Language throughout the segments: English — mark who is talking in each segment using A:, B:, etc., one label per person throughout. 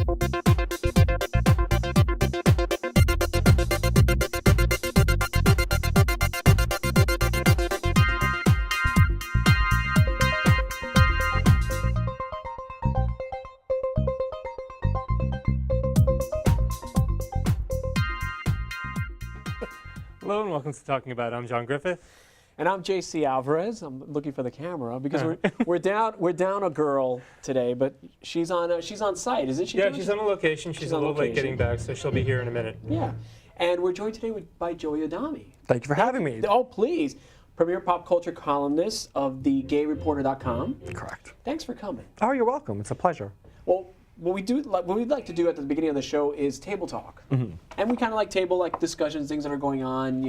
A: Hello and welcome to Talking About It. I'm John Griffith.
B: And I'm JC Alvarez. I'm looking for the camera because we're down a girl today, but she's on site, isn't she?
A: Yeah, she's on a location. She's a little late getting back, so she'll be here in a minute.
B: Yeah, and we're joined today by Joey Adami.
C: Thank you for having me.
B: Oh, please. Premier pop culture columnist of the GayReporter.com.
C: Correct.
B: Thanks for coming.
C: Oh, you're welcome. It's a pleasure.
B: Well, what we'd like to do at the beginning of the show is table talk, and we kind of like table discussions, things that are going on,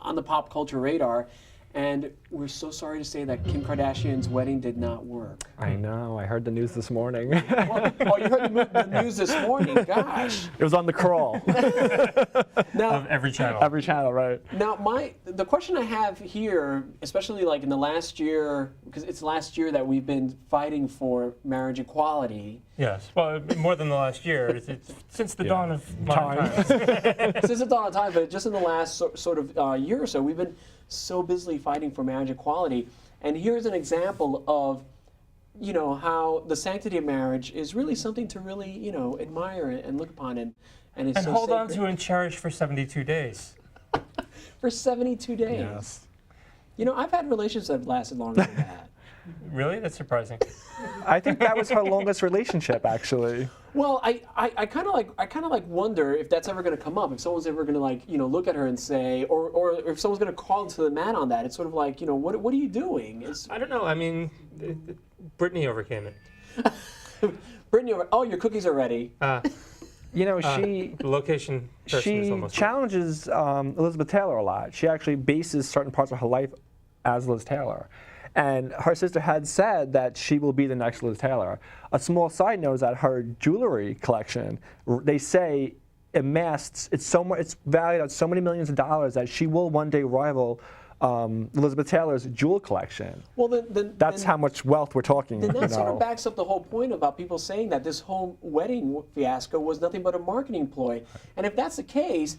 B: on the pop culture radar. And we're so sorry to say that Kim Kardashian's wedding did not work.
C: I know. I heard the news this morning.
B: Oh, you heard the news this morning? Gosh.
C: It was on the crawl.
A: Of every channel.
C: Every channel, right.
B: Now, the question I have here, especially like in the last year, because it's last year that we've been fighting for marriage equality.
A: Yes. Well, more than the last year. It's since the dawn of modern times.
B: Since the dawn of time, but just in the last sort of year or so, we've been so busily fighting for marriage equality. And here's an example of, how the sanctity of marriage is really something to really, admire and look upon and it's
A: And
B: so
A: hold on
B: sacred.
A: to and cherish for 72 days.
B: For 72 days.
C: Yes.
B: I've had relationships that have lasted longer than that.
A: Really? That's surprising.
C: I think that was her longest relationship, actually.
B: Well, I kind of like wonder if that's ever going to come up. If someone's ever going to look at her and say, or if someone's going to call to the man on that. It's sort of like, what are you doing?
A: I don't know. I mean, Brittany overcame it.
B: Brittany, oh, your cookies are ready.
A: The location person is
C: She
A: almost
C: challenges Elizabeth Taylor a lot. She actually bases certain parts of her life as Liz Taylor. And her sister had said that she will be the next Liz Taylor. A small side note is that her jewelry collection, they say, it's valued at so many millions of dollars that she will one day rival Elizabeth Taylor's jewel collection.
B: Well, then
C: That's how much wealth we're talking.
B: Then that sort of backs up the whole point about people saying that this whole wedding fiasco was nothing but a marketing ploy. And if that's the case,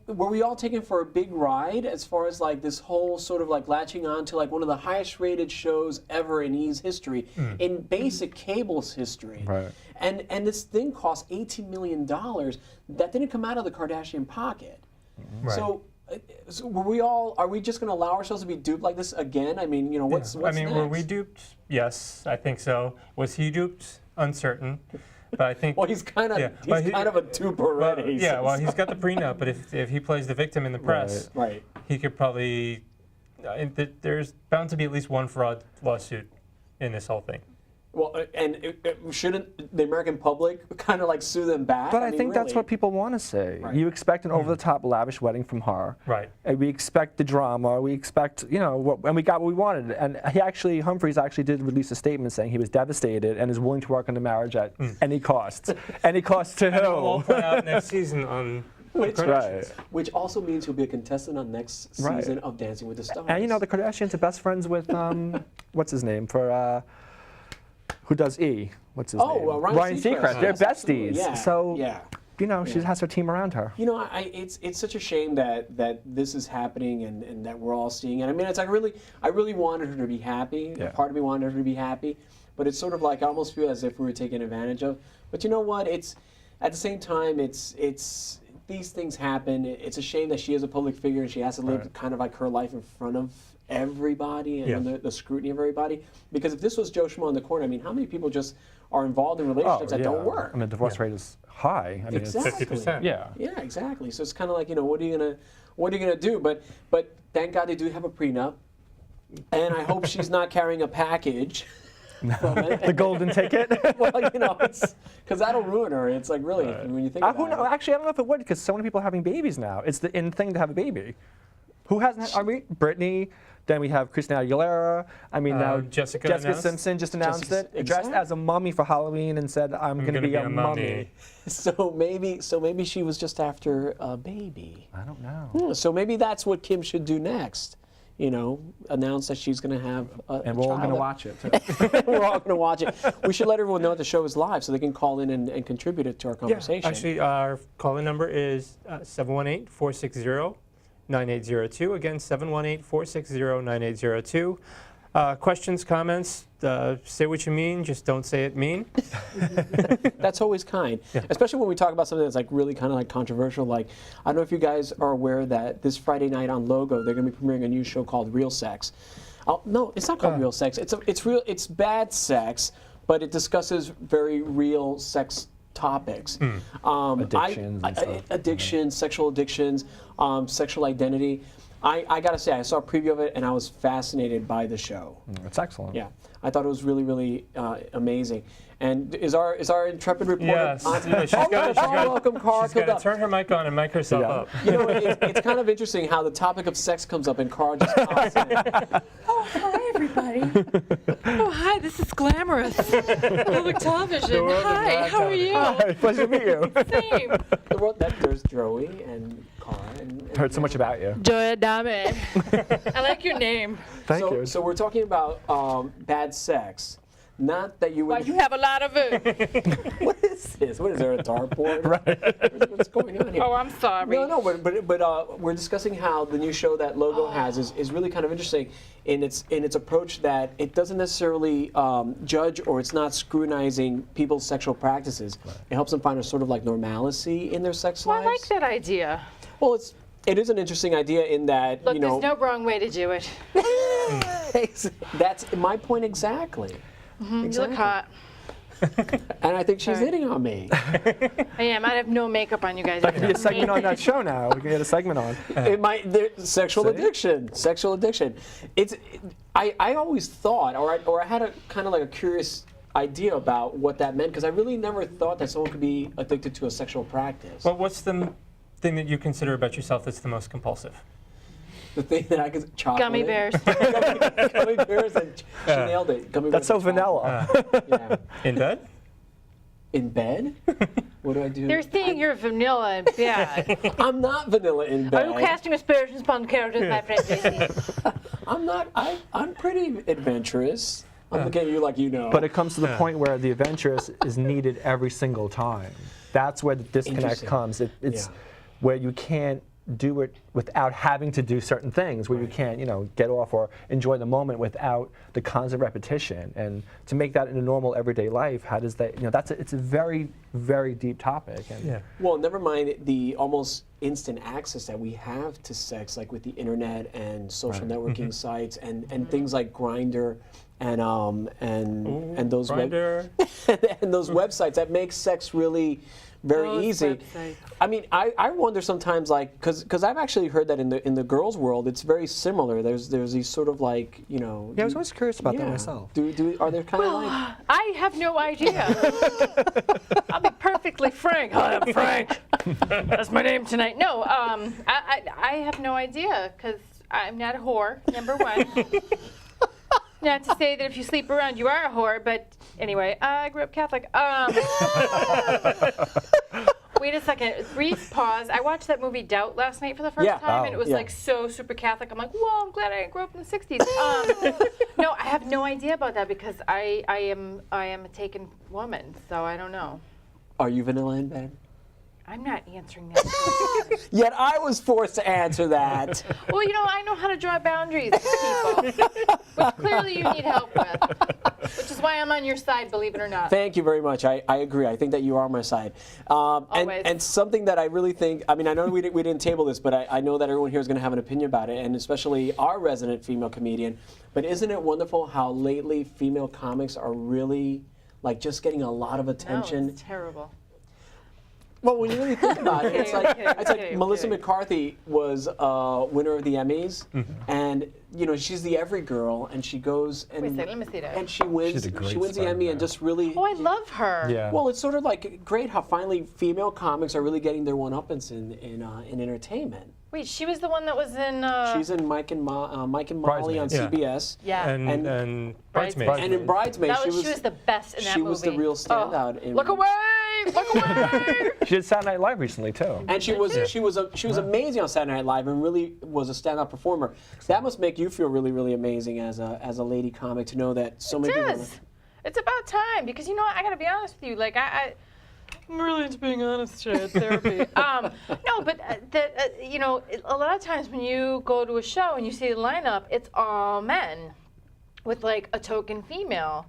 B: were we all taken for a big ride as far as this whole sort of latching on to one of the highest rated shows ever in E's history, in basic cable's history?
C: Right.
B: And this thing cost $18 million. That didn't come out of the Kardashian pocket.
A: Right.
B: So are we just going to allow ourselves to be duped like this again? I mean, what's next?
A: Were we duped? Yes, I think so. Was he duped? Uncertain. But I think.
B: Well, he's kind of a dupe already.
A: Well, he's got the prenup, but if he plays the victim in the press,
B: right.
A: he could probably. There's bound to be at least one fraud lawsuit in this whole thing.
B: Well, and shouldn't the American public kind of sue them back?
C: But I think
B: really,
C: that's what people want to say.
B: Right.
C: You expect an over-the-top lavish wedding from her.
A: Right.
C: And we expect the drama. We expect, and we got what we wanted. And Humphreys actually did release a statement saying he was devastated and is willing to work on the marriage at any cost. Any cost to
A: And
C: who?
A: it will all play out next season on.
B: Which also means he'll be a contestant on next season of Dancing with the Stars.
C: And the Kardashians are best friends with what's his name for who does E? What's his name?
B: Ryan Seacrest.
C: They're
B: Yes,
C: besties.
B: yeah.
C: So
B: yeah.
C: She has her team around her.
B: It's such a shame that this is happening and that we're all seeing it. I mean, I really wanted her to be happy.
C: Yeah.
B: Part of me wanted her to be happy, but it's sort of I almost feel as if we were taken advantage of. But you know what? It's at the same time, it's these things happen. It's a shame that she is a public figure and she has to live kind of her life in front of everybody and the scrutiny of everybody. Because if this was Joe Schmo in the corner, I mean, how many people just are involved in relationships that don't work?
C: I mean, the divorce rate is high. I mean,
B: Exactly.
A: 50%.
C: Yeah.
B: Yeah, exactly. So it's kind of what are you gonna do? But thank God they do have a prenup, and I hope she's not carrying a package.
C: The golden ticket.
B: Well, because that'll ruin her. It's really when you think about it.
C: Actually, I don't know if it would because so many people are having babies now. It's the in thing to have a baby. Who hasn't? Britney. Then we have Christina Aguilera. I mean, now
A: Jessica
C: Simpson just announced it. Dressed as a mummy for Halloween and said, "I'm going to be a mummy."
B: So maybe she was just after a baby.
C: I don't know.
B: So maybe that's what Kim should do next. announce that she's going to have
C: And we're all going to watch it, too.
B: We're all going to watch it. We should let everyone know that the show is live so they can call in and contribute it to our conversation.
A: Actually, our call-in number is 718-460-9802. Again, 718-460-9802. Questions, comments, say what you mean, just don't say it mean.
B: That's always kind, especially when we talk about something that's like really kind of like controversial. Like, I don't know if you guys are aware that this Friday night on Logo, they're going to be premiering a new show called Real Sex. No, it's not called Real Sex. It's bad sex, but it discusses very real sex topics.
C: Addictions and stuff.
B: Addictions, sexual addictions, sexual identity. I gotta say, I saw a preview of it and I was fascinated by the show.
C: It's excellent.
B: Yeah, I thought it was really, really amazing. And is our intrepid reporter?
A: Yes.
B: Welcome, Cara.
A: She's got to turn her mic on and mic herself up.
B: You know, it's kind of interesting how the topic of sex comes up and Cara just pops in.
D: Oh, hi, everybody. Oh, hi, this is Glamorous. Public television. Hi, how are you?
C: Hi, pleasure to meet you.
D: Same.
B: There's Joey and Cara. And
C: Heard so much about you.
D: Joy Adame. I like your name.
C: Thank you.
B: So we're talking about bad sex. Not that you would.
D: Well, you have a lot of it.
B: What is this? What is there, a dartboard? Right. What's going on here?
D: Oh, I'm sorry.
B: No, but we're discussing how the new show that Logo has is really kind of interesting in its approach that it doesn't necessarily judge or it's not scrutinizing people's sexual practices. It helps them find a sort of like normalcy in their sex
D: Well, I
B: lives.
D: like that idea.
B: Well, it is an interesting idea in that
D: Look, there's no wrong way to do it.
B: that's my point exactly.
D: You look hot.
B: And I think she's
D: Sorry.
B: hitting on me.
D: I am. I have no makeup on, you guys.
C: That could be a segment on that show now. We can get a segment on.
B: Sexual addiction. I always thought, or I had a kind of like a curious idea about what that meant because I really never thought that someone could be addicted to a sexual practice.
A: Well, what's the thing that you consider about yourself that's the most compulsive?
B: The thing that I could chocolate.
D: Gummy bears.
B: Gummy bears, and she nailed it. Gummy
C: That's
B: bears
C: so
B: and chocolate.
C: vanilla.
B: Yeah.
A: In bed?
B: In bed? What do I do?
D: They're saying you're vanilla and bad.
B: I'm not vanilla in
D: Are
B: bed.
D: you casting aspersions upon the characters, my friend JC?
B: I'm not. I'm pretty adventurous. I'm looking at you like you know.
C: But it comes to the point where the adventurous is needed every single time. That's where the disconnect
B: Interesting.
C: comes. It's
B: Yeah.
C: where you can't do it without having to do certain things, where you can't, get off or enjoy the moment without the constant repetition. And to make that in a normal everyday life, how does that, it's a very, very deep topic. And
B: Well, never mind the almost instant access that we have to sex, like with the internet and social networking sites and things like Grindr and those
A: Grindr.
B: and those websites that make sex really very
D: Those
B: easy.
D: websites.
B: I mean, I wonder sometimes, like, because I've actually heard that in the girls' world, it's very similar. There's these sort of like
C: Yeah, I was always curious about that myself.
B: Are there kind of like?
D: I have no idea. I'll be perfectly frank. Hi, I'm Frank. That's my name tonight. No, I have no idea because I'm not a whore, number one. Not to say that if you sleep around, you are a whore, but anyway, I grew up Catholic. Wait a second, brief pause. I watched that movie Doubt last night for the first time, and it was like so super Catholic. I'm like, whoa, I'm glad I didn't grow up in the 60s. No, I have no idea about that because I am a taken woman, so I don't know.
B: Are you vanilla in bed?
D: I'm not answering that question.
B: Yet I was forced to answer that.
D: Well, I know how to draw boundaries with people, which clearly you need help with, which is why I'm on your side, believe it or not.
B: Thank you very much. I agree. I think that you are on my side.
D: Always.
B: And something that I really think, I mean, I know we didn't table this, but I know that everyone here is going to have an opinion about it, and especially our resident female comedian. But isn't it wonderful how lately female comics are really like just getting a lot of attention?
D: No, it's terrible.
B: Well, when you really think about it, it's like
D: kidding,
B: Melissa
D: kidding.
B: McCarthy was winner of the Emmys, and she's the every girl, and she goes and
D: Wait a second, let me see that.
B: and she wins.
C: She's a great
B: She wins the
C: star,
B: Emmy
C: yeah.
B: and just really.
D: Oh, I love her.
C: Yeah.
B: Well, it's sort of like great how finally female comics are really getting their one-uppance in entertainment.
D: Wait, she was the one that was in.
B: She's in Mike and Molly on
C: Bridesmaids.
A: Yeah.
B: CBS.
D: Yeah.
A: And Bridesmaids.
B: And in Bridesmaids,
D: she was the best in that
B: she
D: movie.
B: was the real standout. in,
D: Look away! Look away!
C: She did Saturday Night Live recently too.
B: And she was amazing on Saturday Night Live and really was a standout performer. That must make you feel really, really amazing as a lady comic to know that so many people.
D: does. It's about time because you know what? I gotta be honest with you. Like I'm really into being honest at therapy. No, but you know, a lot of times when you go to a show and you see the lineup, it's all men with like a token female.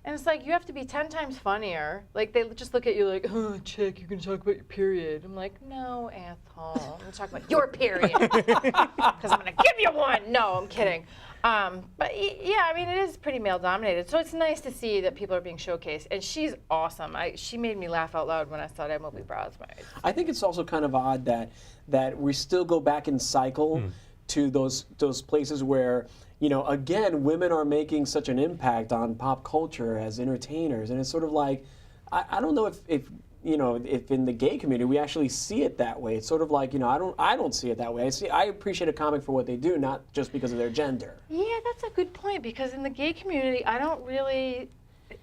D: And it's like, you have to be 10 times funnier. Like, they just look at you like, oh, chick, you're going to talk about your period. I'm like, no, asshole. I'm going to talk about your period. Because I'm going to give you one. No, I'm kidding. But yeah, I mean, it is pretty male dominated. So it's nice to see that people are being showcased. And she's awesome. She made me laugh out loud when I saw that movie, Bridesmaids.
B: I think it's also kind of odd that we still go back in cycle to those places where, you know, again, women are making such an impact on pop culture as entertainers, and it's sort of like, I don't know if you know, if in the gay community we actually see it that way. It's sort of like, you know, I don't see it that way. I appreciate a comic for what they do, not just because of their gender.
D: Yeah, that's a good point, because in the gay community, I don't really,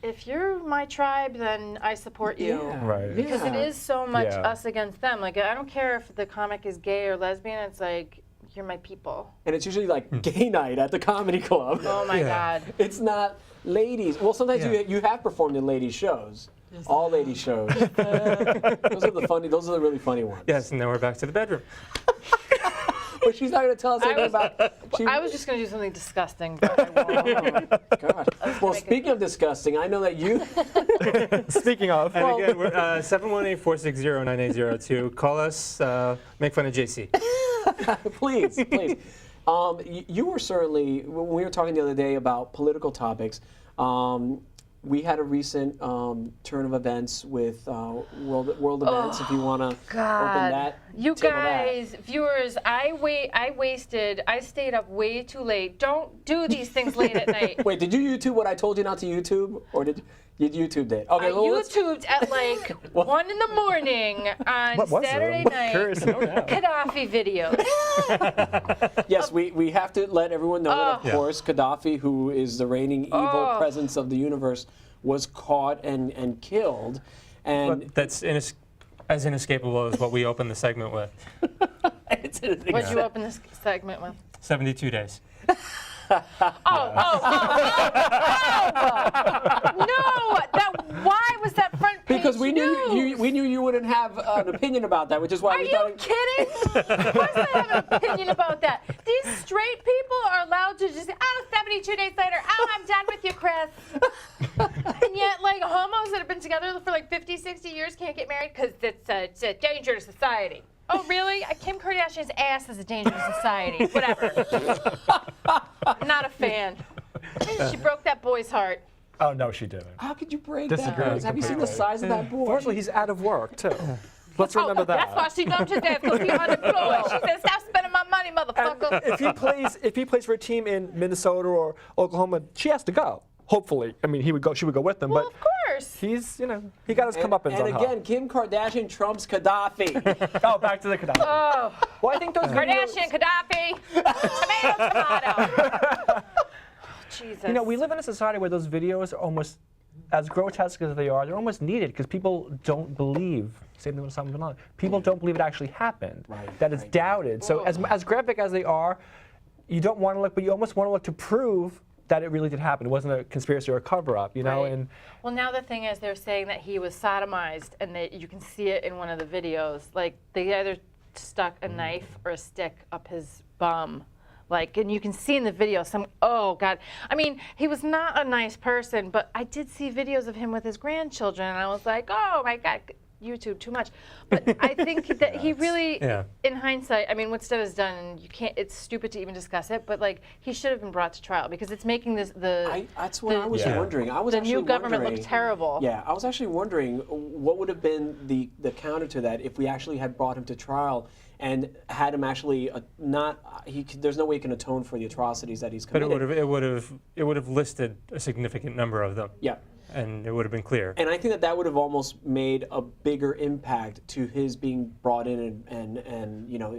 D: if you're my tribe, then I support you.
C: Right.
D: Because it is so much
C: Yeah.
D: us against them. Like, I don't care if the comic is gay or lesbian, it's like, you're my people.
B: And it's usually like gay night at the comedy club.
D: Oh my
A: Yeah.
D: God.
B: It's not ladies. Well, sometimes
A: Yeah.
B: you have performed in ladies shows. All ladies shows. Those are the really funny ones.
A: Yes, and now we're back to the bedroom.
B: But she's not going to tell us anything about.
D: I was just going to do something disgusting, but I won't.
B: God. Well, speaking of disgusting, I know that you.
C: Speaking of,
A: And again, we're 718-460-9802. Call us, make fun of JC.
B: Please. You were certainly, when we were talking the other day about political topics, we had a recent turn of events with world events. If you want to open that,
D: You
B: table that.
D: guys, viewers, I stayed up way too late. Don't do these things late at night.
B: Wait, did you YouTube what I told you not to YouTube, or did you YouTubed it? Okay,
D: I
B: well, let's-
D: YouTubed at like 1 in the morning on
C: what was
D: Saturday
C: it? I'm
D: night.
C: curious to know now.
D: Gaddafi videos.
B: Yes, we have to let everyone know that, of
A: Yeah.
B: course, Gaddafi, who is the reigning evil presence of the universe, was caught and killed. And
A: But that's as inescapable as what we opened the segment with.
B: it's an
D: What'd you open this segment with?
A: 72 days.
D: No! Why was that front page
B: because we knew
D: news?
B: we knew you wouldn't have an opinion about that, which is why
D: Are
B: we
D: you
B: thought.
D: kidding? Of course I have an opinion about that. These straight people are allowed to just, 72 days later, I'm done with you, Chris. And yet, like, homos that have been together for like 50, 60 years can't get married because it's a danger to society. Oh, really? Kim Kardashian's ass is a danger to society. Whatever. Not a fan. She broke that boy's heart.
C: oh no, she didn't.
B: How could you break
C: Disagree
B: that? Have you seen the
C: completely.
B: size of that boy?
C: Firstly, he's out of work too. Let's remember that.
D: That's why she dumped his ass, because he's unemployed. She said, stop spending my money, motherfucker.
C: if he plays for a team in Minnesota or Oklahoma, she has to go. Hopefully, I mean, she would go with him.
D: Well,
C: but
D: of course.
C: he's, he got his comeuppance
B: And
C: on her.
B: again, Kim Kardashian trumps Gaddafi.
C: Oh, back to the Gaddafi.
D: Oh,
C: Well, I think those videos.
D: Kardashian, Gaddafi, tomato. Jesus.
C: We live in a society where those videos are almost, as grotesque as they are, they're almost needed because people don't believe. Same thing with Osama bin Laden. People don't believe it actually happened.
B: Right,
C: That it's
B: right.
C: doubted. So as graphic as they are, you don't want to look, but you almost want to look to prove that it really did happen. It wasn't a conspiracy or a cover-up,
D: Right.
C: And
D: Well, now the thing is, they're saying that he was sodomized, and that you can see it in one of the videos. Like, they either stuck a knife or a stick up his bum. Like, and you can see in the video oh God. I mean, he was not a nice person, but I did see videos of him with his grandchildren, and I was like, oh my God, YouTube too much. But I think that he really,
A: Yeah.
D: in hindsight, I mean, what's done is done. You can't. It's stupid to even discuss it. But like, he should have been brought to trial because it's making
B: That's what I was
A: Yeah.
B: wondering. I was
D: the
B: actually
D: new government
B: wondering,
D: look terrible.
B: Yeah, I was actually wondering what would have been the counter to that if we actually had brought him to trial and had him actually there's no way he can atone for the atrocities that he's
A: But
B: committed.
A: it would have listed a significant number of them.
B: Yeah.
A: and it would have been clear.
B: And I think that would have almost made a bigger impact to his being brought in and you know,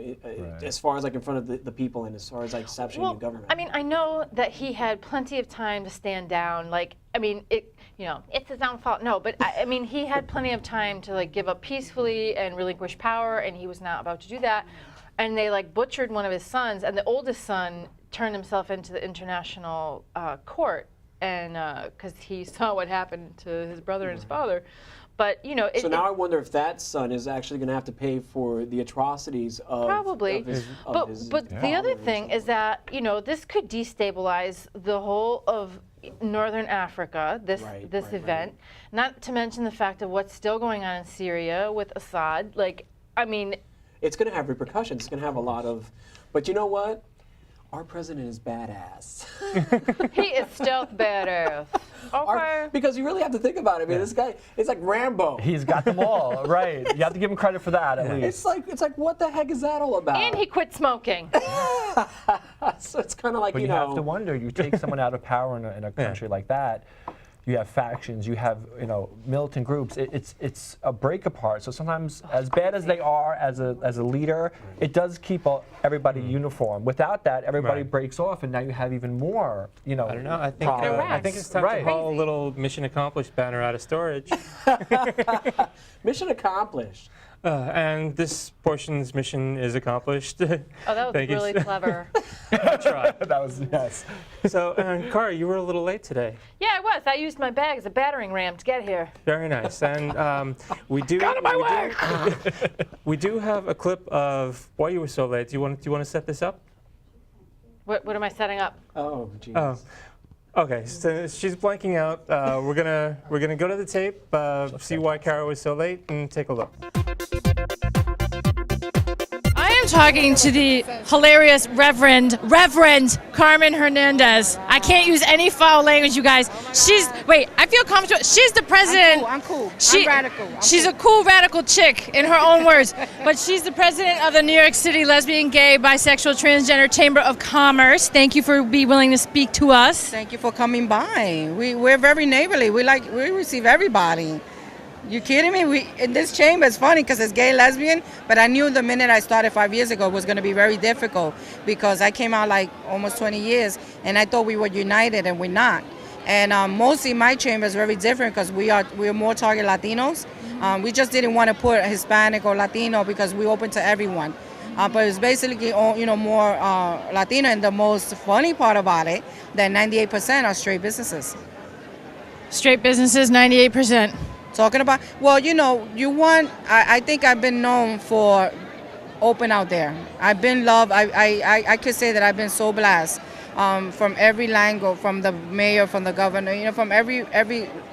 B: as far as like in front of the people and as far as like establishing new government.
D: I mean, I know that he had plenty of time to stand down. Like, I mean, you know, it's his own fault. No, but I mean, he had plenty of time to like give up peacefully and relinquish power, and he was not about to do that. And they like butchered one of his sons, and the oldest son turned himself into the international court, and because he saw what happened to his brother and his father. But you know,
B: so now I wonder if that son is actually going to have to pay for the atrocities of
D: probably.
B: of his
D: But the other thing is that you know this could destabilize the whole of Northern Africa. This event, not to mention the fact of what's still going on in Syria with Assad. Like, I mean,
B: it's going to have repercussions. It's going to have a lot of. But you know what? Our president is badass.
D: He is stealth badass. Okay.
B: Because you really have to think about it. I mean, this guy, it's like Rambo.
C: He's got them all, right? You have to give him credit for that, at least.
B: It's like what the heck is that all about?
D: And he quit smoking.
B: So it's kind of like
C: But you have to wonder, you take someone out of power in a country like that, you have factions, you have militant groups. It's a break apart. So sometimes, as bad as they are as a leader, it does keep everybody uniform. Without that, everybody breaks off, and now you have even more.
A: I don't know. I think it's time
C: Right.
A: to haul a little mission accomplished banner out of storage.
B: Mission accomplished.
A: And this portion's mission is accomplished.
D: Oh, that was
A: Thank you.
D: really clever.
A: I tried.
C: That was, yes.
A: So, Cara, you were a little late today.
D: Yeah, I was. I used my bag as a battering ram to get here.
A: Very nice. And we do.
C: Out of my way!
A: We do have a clip of why you were so late. Do you want to set this up?
D: What am I setting up?
B: Oh, jeez.
A: Oh. Okay, so she's blanking out. We're gonna go to the tape, see why Cara was so late, and take a look.
E: I am talking to the hilarious Reverend Carmen Hernandez. I can't use any foul language, you guys. I feel comfortable. She's the president.
F: I'm cool.
E: She-
F: I'm radical.
E: She's a cool radical chick, in her own words. But she's the president of the New York City Lesbian, Gay, Bisexual, Transgender Chamber of Commerce. Thank you for being willing to speak to us.
F: Thank you for coming by. We're very neighborly. We receive everybody. You kidding me? In this chamber, it's funny because it's gay, lesbian, but I knew the minute I started 5 years ago it was going to be very difficult because I came out like almost 20 years and I thought we were united and we're not. And mostly my chamber is very different because we're more target Latinos. We just didn't want to put Hispanic or Latino because we're open to everyone. But it's basically more Latino, and the most funny part about it, that 98% are straight businesses.
E: Straight businesses, 98%.
F: Talking about, well, I think I've been known for open out there. I've been loved. I could say that I've been so blessed from every angle, from the mayor, from the governor, from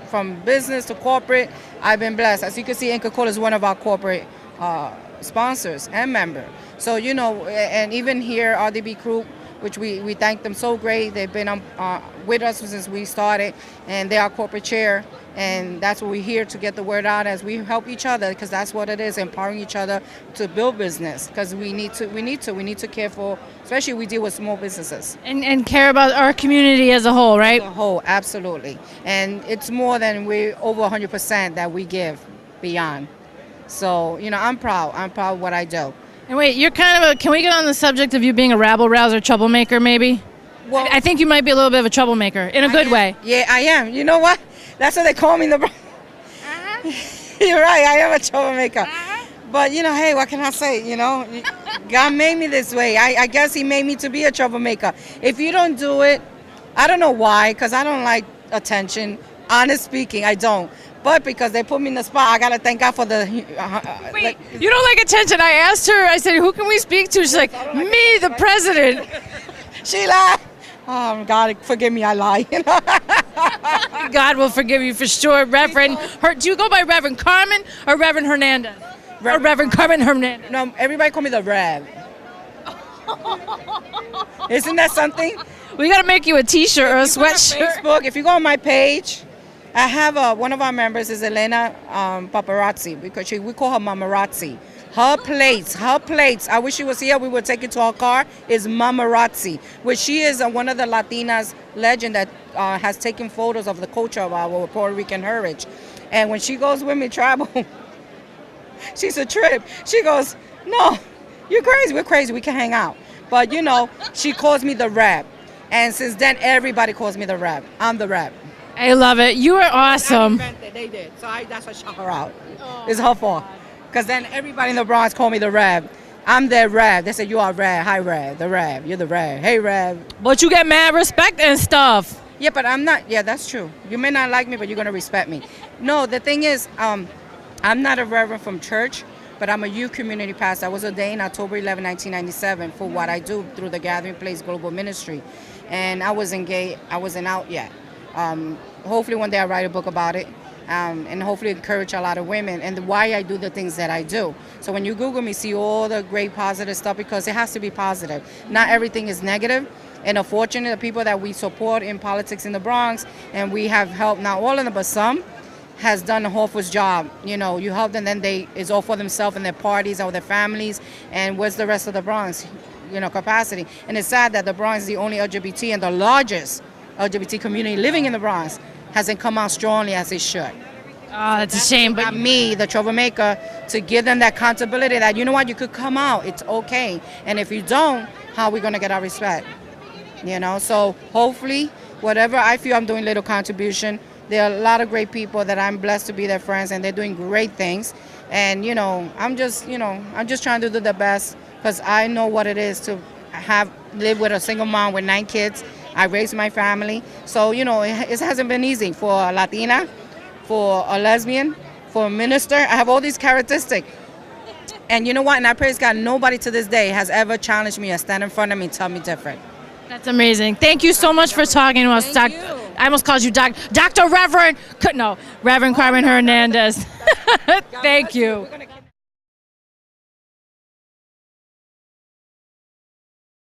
F: from business to corporate. I've been blessed. As you can see, Inca Kola is one of our corporate sponsors and member. So, and even here, RDB Group, which we thank them so great. They've been with us since we started, and they're our corporate chair. And that's what we're here to get the word out as we help each other, because that's what it is, empowering each other to build business. Because we need to care for, especially we deal with small businesses.
E: And care about our community as a whole, right?
F: The whole, absolutely. And it's more than we're over 100% that we give beyond. So, I'm proud. I'm proud of what I do.
E: And wait, you're kind of can we get on the subject of you being a rabble-rouser troublemaker, maybe?
F: Well,
E: I think you might be a little bit of a troublemaker, in a good way.
F: Yeah, I am. You know what? That's what they call me. You're right. I am a troublemaker. But, hey, what can I say? God made me this way. I guess he made me to be a troublemaker. If you don't do it, I don't know why, because I don't like attention. Honest speaking, I don't. But because they put me in the spot, I got to thank God for the...
E: Wait, you don't like attention? I asked her, I said, who can we speak to? She's like, me, the president.
F: She lied. Oh, God, forgive me, I lie.
E: God will forgive you for sure, Reverend. Do you go by Reverend Carmen or Reverend Hernandez? Or Reverend Carmen Hernandez?
F: No, everybody call me the Rev. Isn't that something?
E: We got to make you a T-shirt or a sweatshirt.
F: Facebook, if you go on my page, I have one of our members is Elena Paparazzi, because we call her Mamarazzi. Her plates, I wish she was here, we would take it to her car, is Mamarazzi, which she is one of the Latinas legend that has taken photos of the culture of our Puerto Rican heritage. And when she goes with me travel, she's a trip. She goes, no, you're crazy, we're crazy, we can hang out. But you know, she calls me the Reb. And since then, everybody calls me the Reb. I'm the Reb.
E: I love it. You are awesome.
F: They did, so that's what shut her out. It's her fault. Because then everybody in the Bronx call me the Reb. I'm the Reb. They say, you are Reb. Hi, Reb. The Reb. You're the Reb. Hey, Reb.
E: But you get mad respect and stuff.
F: Yeah, but I'm not. Yeah, that's true. You may not like me, but you're going to respect me. No, the thing is, I'm not a reverend from church, but I'm a youth community pastor. I was ordained October 11, 1997 for what I do through the Gathering Place Global Ministry. And I wasn't gay. I wasn't out yet. Hopefully one day I'll write a book about it. And hopefully encourage a lot of women and why I do the things that I do. So when you Google me, see all the great positive stuff, because it has to be positive. Not everything is negative. And unfortunately, the people that we support in politics in the Bronx, and we have helped, not all of them, but some, has done a awful job. You know, you help them, then it's all for themselves and their parties or their families. And where's the rest of the Bronx? You know, capacity. And it's sad that the Bronx is the only LGBT and the largest LGBT community living in the Bronx hasn't come out strongly as it should.
E: Oh, that's a shame. But
F: Not me, the troublemaker, to give them that accountability that, you know what, you could come out, it's okay. And if you don't, how are we gonna get our respect? You know, so hopefully, whatever I feel I'm doing little contribution, there are a lot of great people that I'm blessed to be their friends, and they're doing great things. And, you know, I'm just trying to do the best, because I know what it is to live with a single mom with 9 kids. I raised my family. So, you know, it hasn't been easy for a Latina, for a lesbian, for a minister. I have all these characteristics. And you know what? And I praise God, nobody to this day has ever challenged me or stand in front of me and tell me different.
E: that's amazing. Thank you so much for talking to us,
F: Thank you.
E: I almost called you Dr. Reverend. No, Reverend Carmen Hernandez. Thank you.
F: We're gonna keep